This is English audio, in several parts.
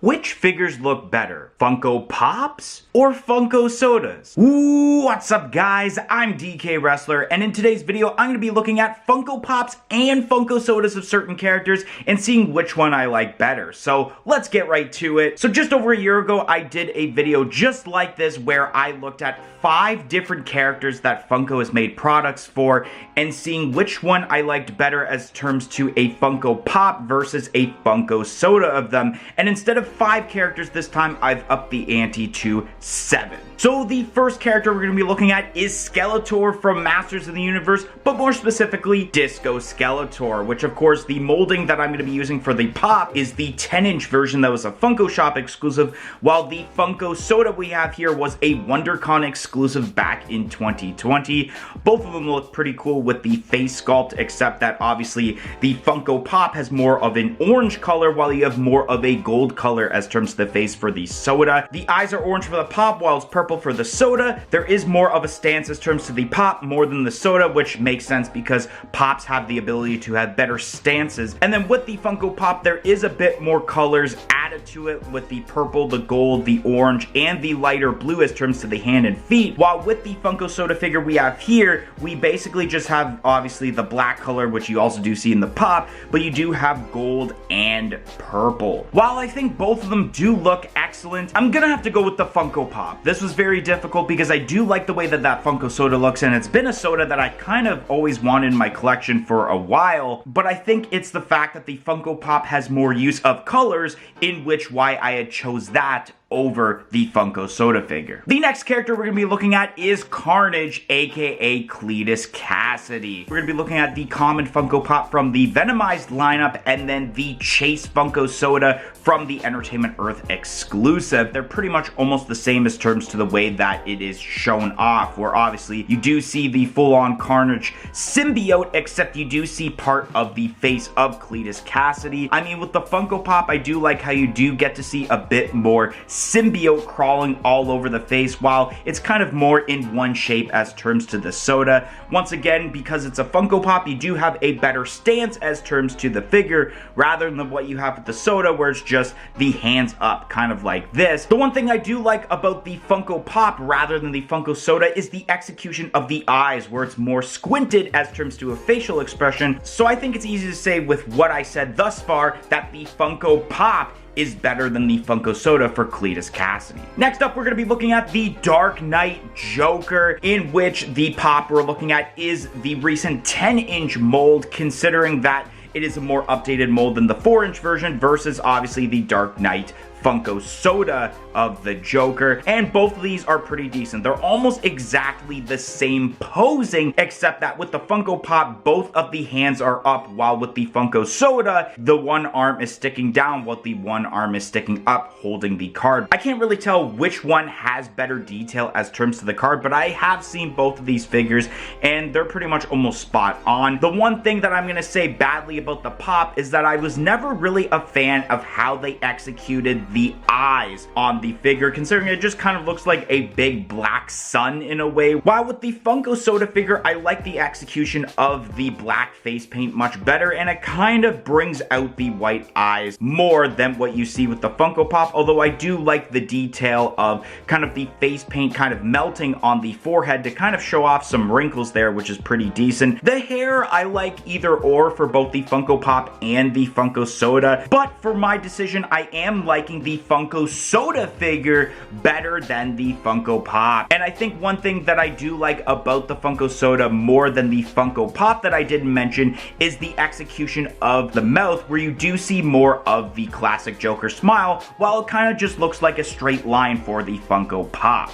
Which figures look better, Funko Pops or Funko Sodas? Ooh, what's up guys? I'm DK Wrestler, and in today's video, I'm going to be looking at Funko Pops and Funko Sodas of certain characters and seeing which one I like better. So let's get right to it. So just over a year ago, I did a video just like this where I looked at 5 different characters that Funko has made products for and seeing which one I liked better as terms to a Funko Pop versus a Funko Soda of them. And instead of 5 characters this time, I've upped the ante to 7. So the first character we're going to be looking at is Skeletor from Masters of the Universe, but more specifically Disco Skeletor, which of course the molding that I'm going to be using for the pop is the 10-inch version that was a Funko Shop exclusive, while the Funko Soda we have here was a WonderCon exclusive back in 2020. Both of them look pretty cool with the face sculpt, except that obviously the Funko Pop has more of an orange color while you have more of a gold color as terms to the face for the soda. The eyes are orange for the pop while it's purple for the soda. There is more of a stance as terms to the pop more than the soda, which makes sense because pops have the ability to have better stances. And then with the Funko Pop, there is a bit more colors added to it with the purple, the gold, the orange, and the lighter blue as terms to the hand and feet. While with the Funko Soda figure we have here, we basically just have obviously the black color, which you also do see in the pop, but you do have gold and purple. While I think both of them do look excellent, I'm gonna have to go with the Funko Pop. This was very difficult because I do like the way that Funko Soda looks, and it's been a soda that I kind of always wanted in my collection for a while, but I think it's the fact that the Funko Pop has more use of colors, in which why I had chose that over the Funko Soda figure. The next character we're going to be looking at is Carnage, aka Cletus Cassidy. We're going to be looking at the common Funko Pop from the Venomized lineup and then the Chase Funko Soda from the Entertainment Earth exclusive. They're pretty much almost the same as terms to the way that it is shown off, where obviously you do see the full-on Carnage symbiote, except you do see part of the face of Cletus Cassidy. I mean, with the Funko Pop, I do like how you do get to see a bit more symbiote crawling all over the face, while it's kind of more in one shape as terms to the soda. Once again, because it's a Funko Pop, you do have a better stance as terms to the figure, rather than what you have with the soda, where it's just the hands up, kind of like this. The one thing I do like about the Funko Pop rather than the Funko Soda is the execution of the eyes, where it's more squinted as terms to a facial expression. So I think it's easy to say with what I said thus far that the Funko Pop is better than the Funko Soda for Cletus Cassidy. Next up, we're going to be looking at the Dark Knight Joker, in which the pop we're looking at is the recent 10-inch mold, considering that it is a more updated mold than the 4-inch version versus obviously the Dark Knight Funko Soda of the Joker, and both of these are pretty decent. They're almost exactly the same posing, except that with the Funko Pop, both of the hands are up, while with the Funko Soda, the one arm is sticking down while the one arm is sticking up, holding the card. I can't really tell which one has better detail as terms to the card, but I have seen both of these figures, and they're pretty much almost spot on. The one thing that I'm gonna say badly about the Pop is that I was never really a fan of how they executed the eyes on the figure, considering it just kind of looks like a big black sun in a way. While with the Funko Soda figure, I like the execution of the black face paint much better, and it kind of brings out the white eyes more than what you see with the Funko Pop, although I do like the detail of kind of the face paint kind of melting on the forehead to kind of show off some wrinkles there, which is pretty decent. The hair, I like either or for both the Funko Pop and the Funko Soda, but for my decision, I am liking the Funko Soda figure better than the Funko Pop. And I think one thing that I do like about the Funko Soda more than the Funko Pop that I didn't mention is the execution of the mouth, where you do see more of the classic Joker smile, while it kind of just looks like a straight line for the Funko Pop.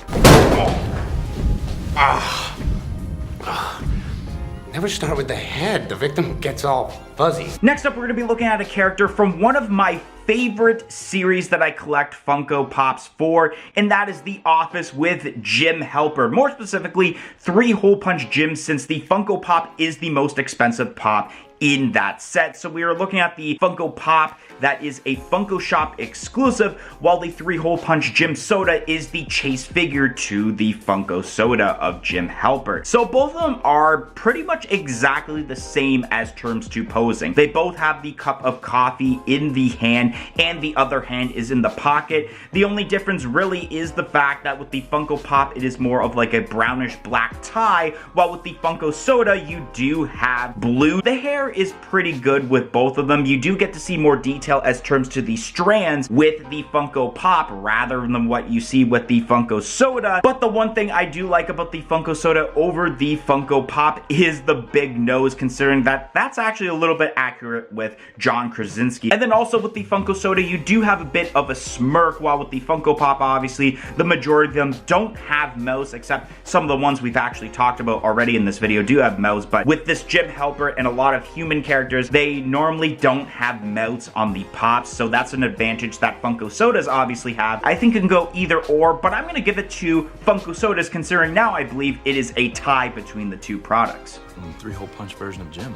Never start with the head. The victim gets all fuzzy. Next up, we're going to be looking at a character from one of my favorite series that I collect Funko Pops for, and that is The Office with Jim Halpert. More specifically, 3 Hole Punch Jims, since the Funko Pop is the most expensive pop in that set. So we are looking at the Funko Pop that is a Funko Shop exclusive, while the 3-hole punch Jim Soda is the chase figure to the Funko Soda of Jim Halpert. So both of them are pretty much exactly the same as terms to posing. They both have the cup of coffee in the hand and the other hand is in the pocket. The only difference really is the fact that with the Funko Pop it is more of like a brownish black tie, while with the Funko Soda you do have blue. The hair is pretty good with both of them. You do get to see more detail as terms to the strands with the Funko Pop rather than what you see with the Funko Soda. But the one thing I do like about the Funko Soda over the Funko Pop is the big nose, considering that that's actually a little bit accurate with John Krasinski. And then also with the Funko Soda you do have a bit of a smirk, while with the Funko Pop obviously the majority of them don't have mouths, except some of the ones we've actually talked about already in this video do have mouths. But with this Jim Halpert and a lot of human characters, they normally don't have mouths on the pops, so that's an advantage that Funko Sodas obviously have. I think it can go either or, but I'm gonna give it to Funko Sodas, considering now I believe it is a tie between the two products. 3-hole punch version of Jim,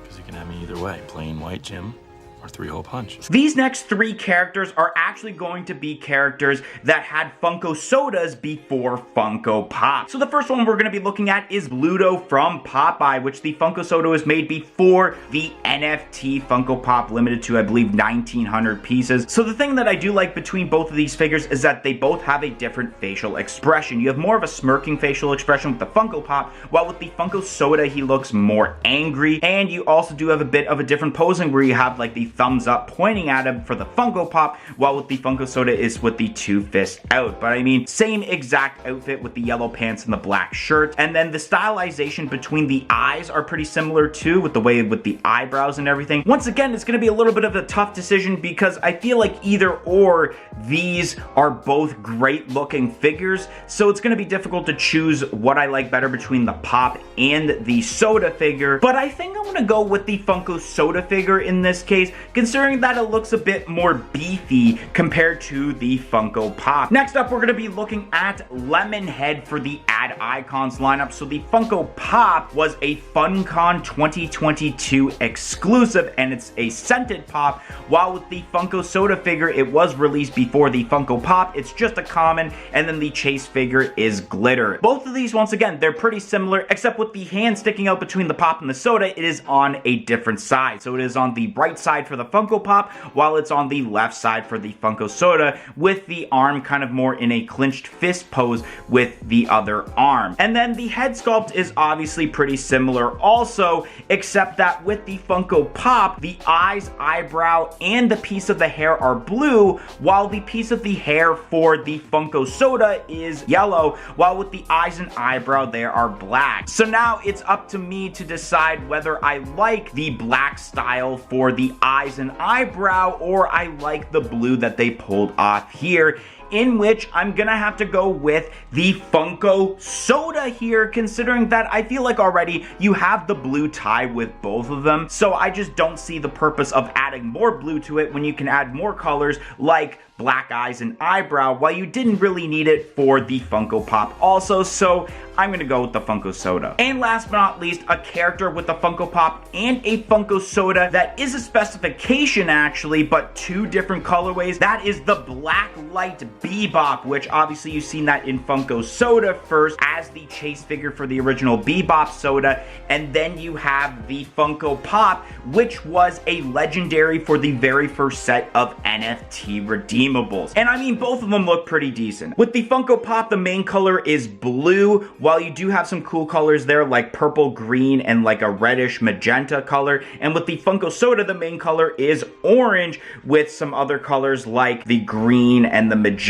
because you can have me either way, plain white Jim or 3-hole punch. These next 3 characters are actually going to be characters that had Funko Sodas before Funko Pop. So the first one we're going to be looking at is Pluto from Popeye, which the Funko Soda was made before the NFT Funko Pop, limited to I believe 1900 pieces. So the thing that I do like between both of these figures is that they both have a different facial expression. You have more of a smirking facial expression with the Funko Pop, while with the Funko Soda he looks more angry, and you also do have a bit of a different posing where you have like the thumbs up pointing at him for the Funko Pop, while with the Funko Soda is with the 2 fists out. But I mean, same exact outfit with the yellow pants and the black shirt. And then the stylization between the eyes are pretty similar too, with the way with the eyebrows and everything. Once again, it's going to be a little bit of a tough decision because I feel like either or these are both great looking figures. So it's going to be difficult to choose what I like better between the Pop and the Soda figure. But I think I'm going to go with the Funko Soda figure in this case, considering that it looks a bit more beefy compared to the Funko Pop. Next up, we're going to be looking at Lemonhead for the Add Icons lineup. So the Funko Pop was a FunCon 2022 exclusive, and it's a scented pop, while with the Funko Soda figure, it was released before the Funko Pop. It's just a common, and then the chase figure is glitter. Both of these, once again, they're pretty similar, except with the hand sticking out between the Pop and the Soda, it is on a different side. So it is on the right side for the Funko Pop, while it's on the left side for the Funko Soda, with the arm kind of more in a clenched fist pose with the other arm. And then the head sculpt is obviously pretty similar also, except that with the Funko Pop, the eyes, eyebrow, and the piece of the hair are blue, while the piece of the hair for the Funko Soda is yellow, while with the eyes and eyebrow they are black. So now it's up to me to decide whether I like the black style for the eyes and eyebrow, or I like the blue that they pulled off here, in which I'm gonna have to go with the Funko Soda here, considering that I feel like already you have the blue tie with both of them. So I just don't see the purpose of adding more blue to it when you can add more colors like black eyes and eyebrow, while you didn't really need it for the Funko Pop also. So I'm gonna go with the Funko Soda. And last but not least, a character with the Funko Pop and a Funko Soda that is a specification actually, but 2 different colorways. That is the Black Light Bebop, which obviously you've seen that in Funko Soda first as the chase figure for the original Bebop Soda, and then you have the Funko Pop, which was a legendary for the very first set of NFT redeemables. And I mean, both of them look pretty decent. With the Funko Pop, the main color is blue, while you do have some cool colors there like purple, green, and like a reddish magenta color. And with the Funko Soda, the main color is orange with some other colors like the green and the magenta.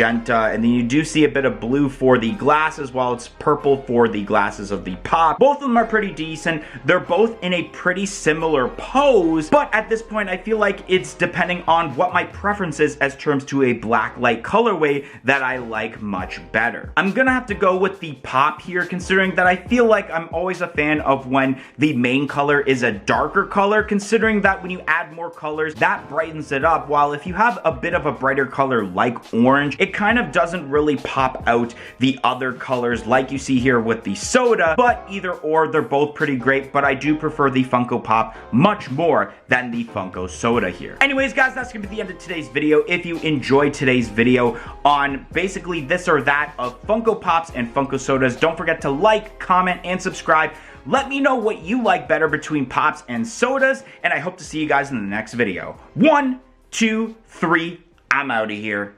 And then you do see a bit of blue for the glasses, while it's purple for the glasses of the Pop. Both of them are pretty decent. They're both in a pretty similar pose, but at this point, I feel like it's depending on what my preference is as terms to a black light colorway that I like much better. I'm gonna have to go with the Pop here, considering that I feel like I'm always a fan of when the main color is a darker color, considering that when you add more colors, that brightens it up, while if you have a bit of a brighter color like orange, it it kind of doesn't really pop out the other colors like you see here with the soda, but either or, they're both pretty great, but I do prefer the Funko Pop much more than the Funko Soda here. Anyways, guys, that's gonna be the end of today's video. If you enjoyed today's video on basically this or that of Funko Pops and Funko Sodas, don't forget to like, comment, and subscribe. Let me know what you like better between Pops and Sodas, and I hope to see you guys in the next video. 1, 2, 3, I'm out of here.